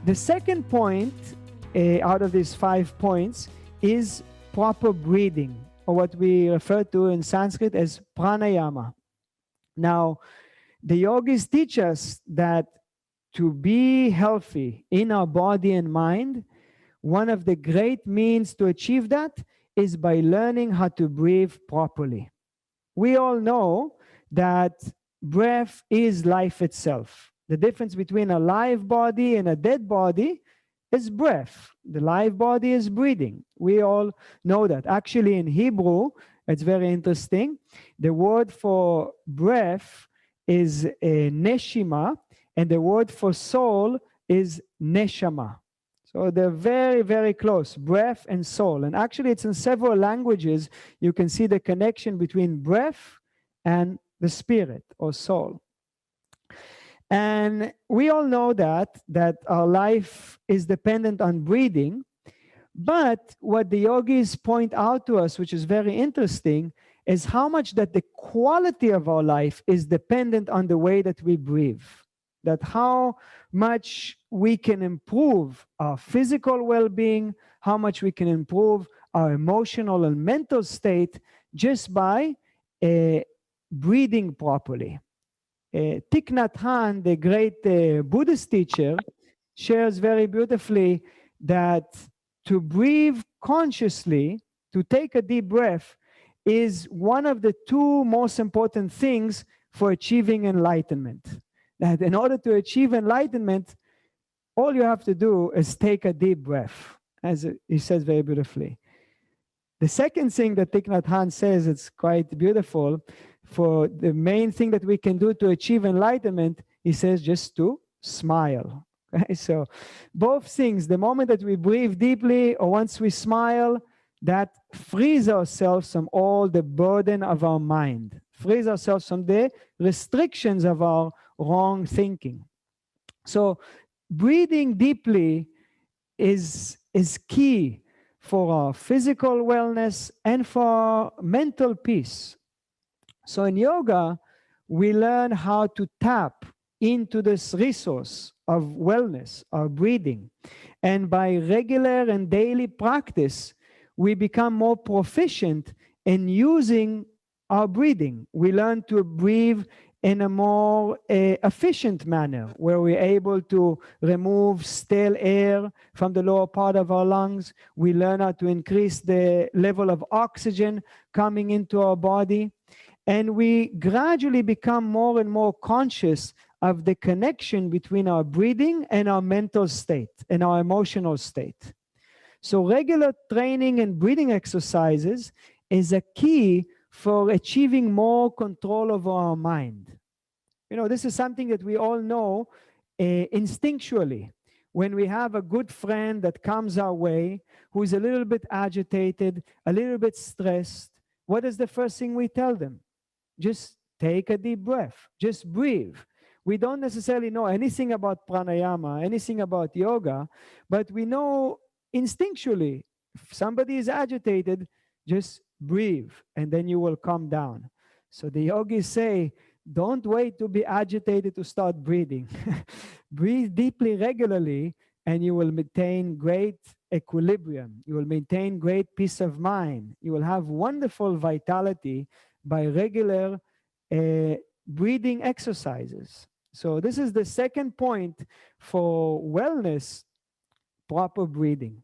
The second point out of these 5 points is proper breathing, or what we refer to in Sanskrit as pranayama. Now, the yogis teach us that to be healthy in our body and mind, one of the great means to achieve that is by learning how to breathe properly. We all know that breath is life itself. The difference between a live body and a dead body is breath. The live body is breathing. We all know that. Actually, in Hebrew, it's very interesting. The word for breath is neshima, and the word for soul is neshama. So they're very, very close, breath and soul. And actually, it's in several languages. You can see the connection between breath and the spirit or soul. And we all know that our life is dependent on breathing. But what the yogis point out to us, which is very interesting, is how much that the quality of our life is dependent on the way that we breathe. That how much we can improve our physical well-being, how much we can improve our emotional and mental state just by breathing properly. Thich Nhat Hanh, the great Buddhist teacher, shares very beautifully that to breathe consciously, to take a deep breath, is one of the 2 most important things for achieving enlightenment. That in order to achieve enlightenment, all you have to do is take a deep breath, as he says very beautifully. The second thing that Thich Nhat Hanh says, it's quite beautiful, for the main thing that we can do to achieve enlightenment, he says just to smile. Okay? So both things, the moment that we breathe deeply or once we smile, that frees ourselves from all the burden of our mind, frees ourselves from the restrictions of our wrong thinking. So breathing deeply is key for our physical wellness and for our mental peace. So in yoga, we learn how to tap into this resource of wellness, of breathing. And by regular and daily practice, we become more proficient in using our breathing. We learn to breathe in a more efficient manner, where we're able to remove stale air from the lower part of our lungs. We learn how to increase the level of oxygen coming into our body. And we gradually become more and more conscious of the connection between our breathing and our mental state and our emotional state. So regular training and breathing exercises is a key for achieving more control over our mind. You know, this is something that we all know instinctually. When we have a good friend that comes our way, who is a little bit agitated, a little bit stressed, what is the first thing we tell them? Just take a deep breath. Just breathe. We don't necessarily know anything about pranayama, anything about yoga, but we know instinctually, if somebody is agitated, just breathe, and then you will calm down. So the yogis say, don't wait to be agitated to start breathing. Breathe deeply regularly, and you will maintain great equilibrium. You will maintain great peace of mind. You will have wonderful vitality by regular breathing exercises. So this is the second point for wellness, proper breathing.